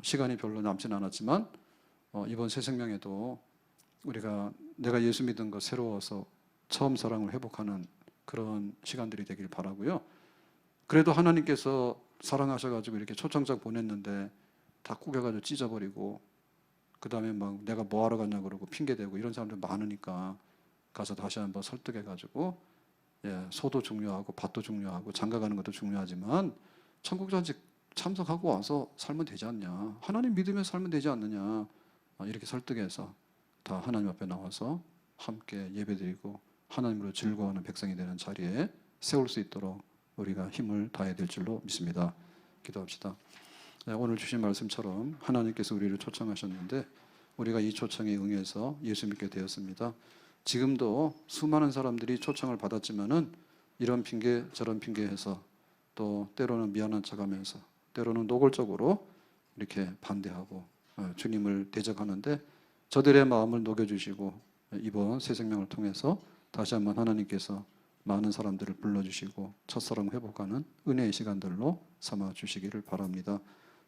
시간이 별로 남진 않았지만 이번 새 생명에도 우리가 내가 예수 믿은 것 새로워서 처음 사랑을 회복하는 그런 시간들이 되길 바라고요. 그래도 하나님께서 사랑하셔가지고 이렇게 초청장 보냈는데 다 구겨가지고 찢어버리고 그 다음에 막 내가 뭐 하러 갔냐 그러고 핑계대고 이런 사람들 많으니까 가서 다시 한번 설득해가지고 소도 중요하고 밭도 중요하고 장가가는 것도 중요하지만 천국잔치 참석하고 와서 살면 되지 않냐, 하나님 믿으며 살면 되지 않느냐, 이렇게 설득해서 다 하나님 앞에 나와서 함께 예배드리고 하나님으로 즐거워하는 백성이 되는 자리에 세울 수 있도록 우리가 힘을 다해야 될 줄로 믿습니다. 기도합시다. 오늘 주신 말씀처럼 하나님께서 우리를 초청하셨는데 우리가 이 초청에 응해서 예수 믿게 되었습니다. 지금도 수많은 사람들이 초청을 받았지만은 이런 핑계 저런 핑계해서 또 때로는 미안한 척하면서 때로는 노골적으로 이렇게 반대하고 주님을 대적하는데 저들의 마음을 녹여주시고 이번 새 생명을 통해서 다시 한번 하나님께서 많은 사람들을 불러주시고 첫사랑 회복하는 은혜의 시간들로 삼아 주시기를 바랍니다.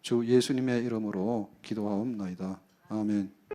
주 예수님의 이름으로 기도하옵나이다. 아멘.